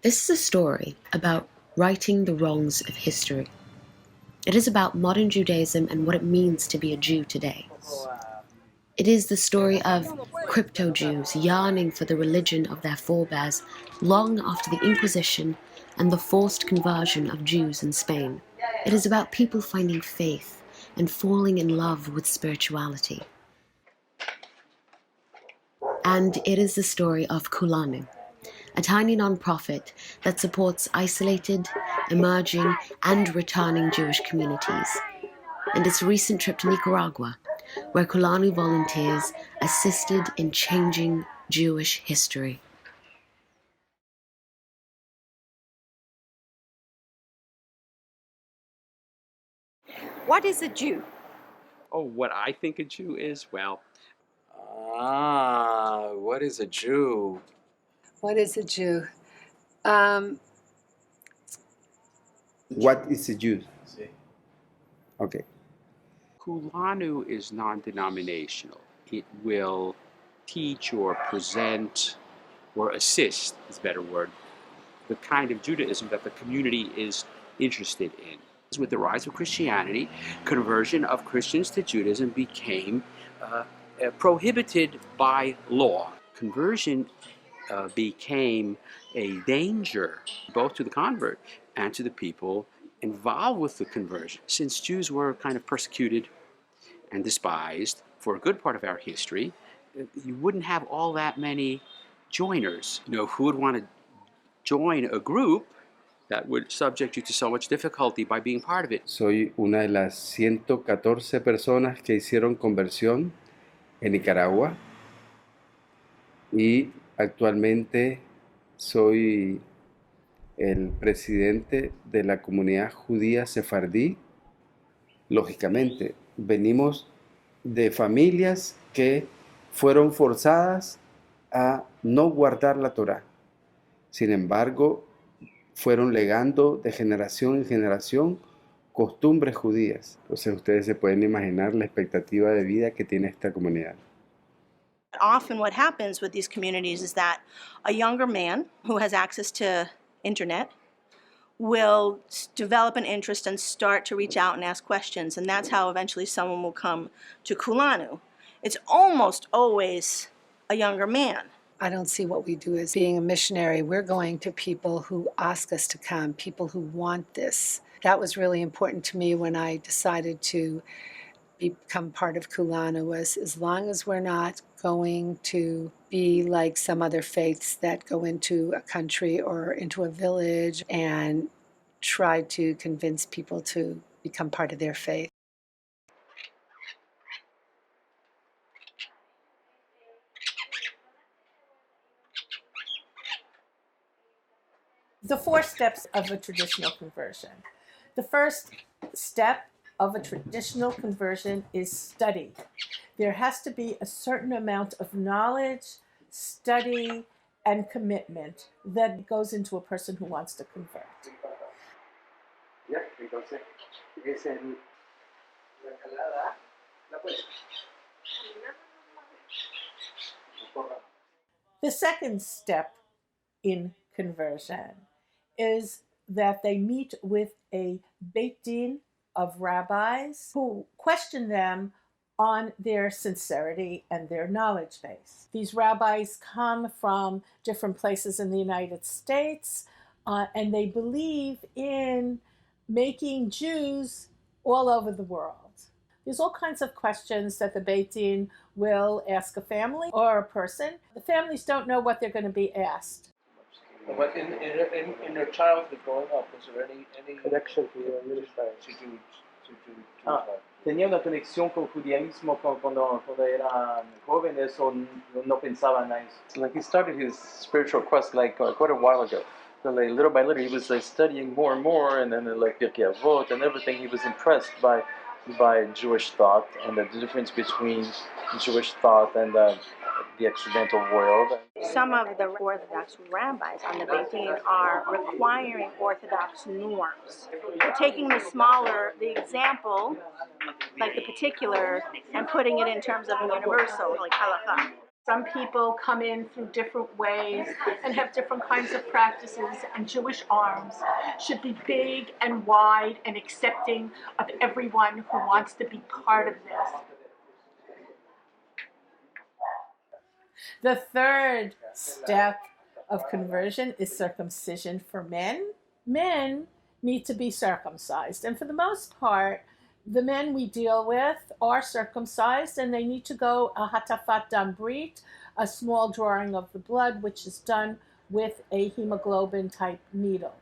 This is a story about righting the wrongs of history. It is about modern Judaism and what it means to be a Jew today. It is the story of crypto-Jews yearning for the religion of their forebears long after the Inquisition and the forced conversion of Jews in Spain. It is about people finding faith and falling in love with spirituality. And it is the story of Kulanu, a tiny non-profit that supports isolated, emerging, and returning Jewish communities. And its recent trip to Nicaragua, where Kulanu volunteers assisted in changing Jewish history. What is a Jew? Oh, what I think a Jew is? Well... what is a Jew? What is a Jew? What is a Jew? Okay. Kulanu is non-denominational. It will teach or present or assist, is a better word, the kind of Judaism that the community is interested in. With the rise of Christianity, conversion of Christians to Judaism became prohibited by law. Conversion became a danger both to the convert and to the people involved with the conversion. Since Jews were kind of persecuted and despised for a good part of our history, you wouldn't have all that many joiners. You know, who would want to join a group that would subject you to so much difficulty by being part of it? Soy una de las 114 personas que hicieron conversión en Nicaragua y actualmente soy el presidente de la comunidad judía sefardí. Lógicamente, venimos de familias que fueron forzadas a no guardar la Torá. Sin embargo, fueron legando de generación en generación costumbres judías. Entonces ustedes se pueden imaginar la expectativa de vida que tiene esta comunidad. Often what happens with these communities is that a younger man who has access to internet will develop an interest and start to reach out and ask questions, and that's how eventually someone will come to Kulanu. It's almost always a younger man. I don't see what we do as being a missionary. We're going to people who ask us to come, people who want this. That was really important to me when I decided to become part of Kulanu, was as long as we're not going to be like some other faiths that go into a country or into a village and try to convince people to become part of their faith. The 4 steps of a traditional conversion. The first step of a traditional conversion is study. There has to be a certain amount of knowledge, study, and commitment that goes into a person who wants to convert. The second step in conversion is that they meet with a Beit Din of rabbis who question them on their sincerity and their knowledge base. These rabbis come from different places in the United States, and they believe in making Jews all over the world. There's all kinds of questions that the Beit Din will ask a family or a person. The families don't know what they're going to be asked. But in your childhood growing up, was there any connection to your ministry to ¿Tenía una conexión con el judaísmo cuando eran jóvenes o no pensaban a eso? Like he started his spiritual quest like quite a while ago. So like little by little he was like studying more and more, and then like Pirkei Avot and everything, he was impressed by Jewish thought and the difference between Jewish thought and the Occidental world. Some of the Orthodox rabbis on the Beit Din are requiring Orthodox norms. They're taking the example, like the particular, and putting it in terms of the universal, like halakha. Some people come in through different ways and have different kinds of practices, and Jewish Arms should be big and wide and accepting of everyone who wants to be part of this. The third step of conversion is circumcision for men. Men need to be circumcised, and for the most part, the men we deal with are circumcised, and they need to go a hatafat dam brit, a small drawing of the blood, which is done with a hemoglobin type needle.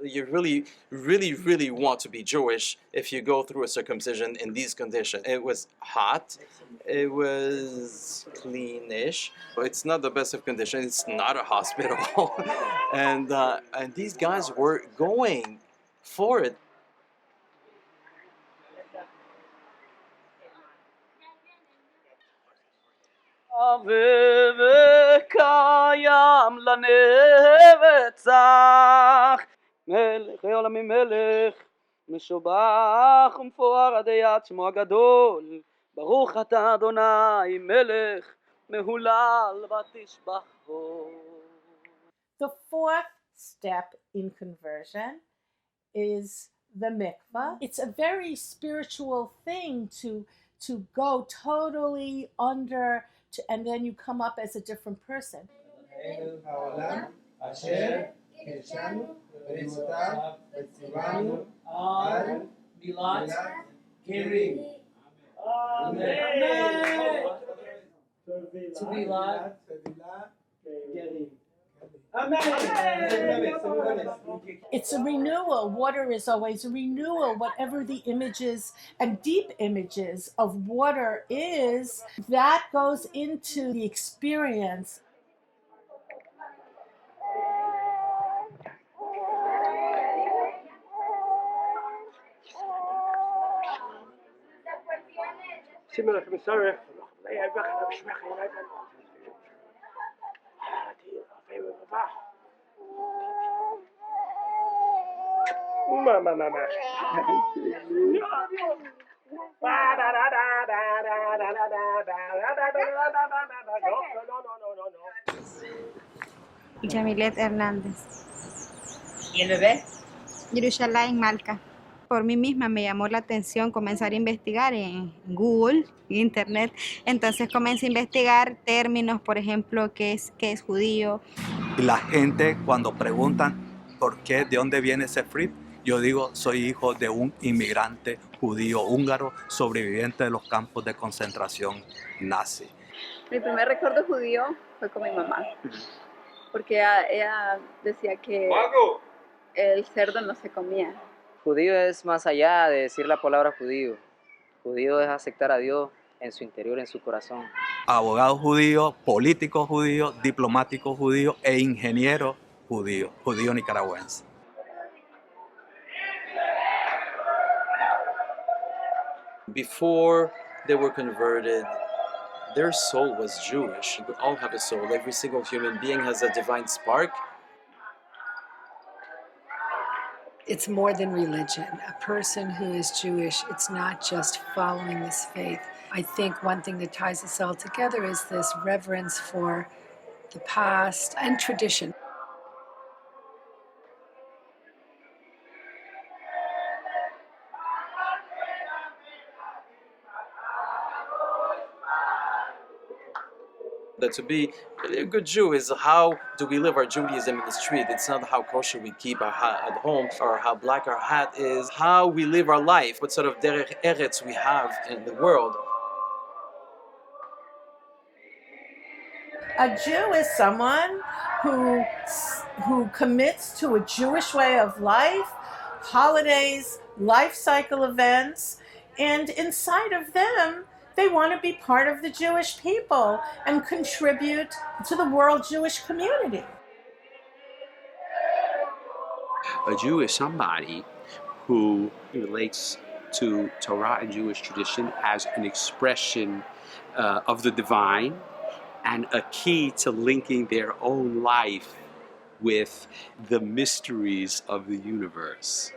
You really want to be Jewish if you go through a circumcision in these conditions. It was hot, it was cleanish, but it's not the best of conditions. It's not a hospital, and these guys were going for it. מלך העולמים מלך, משובח ומפואר עד יד שמו הגדול, ברוך אתה אדוני מלך, מהולל ותשבחו. The fourth step in conversion is the mikvah. It's a very spiritual thing to go totally under, and then you come up as a different person. It's a renewal. Water is always a renewal. Whatever the images and deep images of water is, that goes into the experience. Yamilet Hernández. ¿Y el bebé? Yerushalayim Malca. Por mí misma me llamó la atención comenzar a investigar en Google, Internet. Entonces comencé a investigar términos, por ejemplo, qué es judío. La gente cuando preguntan por qué, de dónde viene ese frit, yo digo, soy hijo de un inmigrante judío húngaro sobreviviente de los campos de concentración nazi. Mi primer recuerdo judío fue con mi mamá, porque ella decía que el cerdo no se comía. Judío es más allá de decir la palabra judío. Judío es aceptar a Dios en su interior, en su corazón. Abogado judío, político judío, diplomático judío e ingeniero judío nicaragüense. Before they were converted, their soul was Jewish. We all have a soul. Every single human being has a divine spark. It's more than religion. A person who is Jewish, it's not just following this faith. I think one thing that ties us all together is this reverence for the past and tradition. That to be a good Jew is how do we live our Judaism in the street. It's not how kosher we keep our hat at home or how black our hat is. How we live our life, what sort of derech eretz we have in the world. A Jew is someone who commits to a Jewish way of life, holidays, life cycle events, and inside of them, they want to be part of the Jewish people and contribute to the world Jewish community. A Jew is somebody who relates to Torah and Jewish tradition as an expression of the divine and a key to linking their own life with the mysteries of the universe.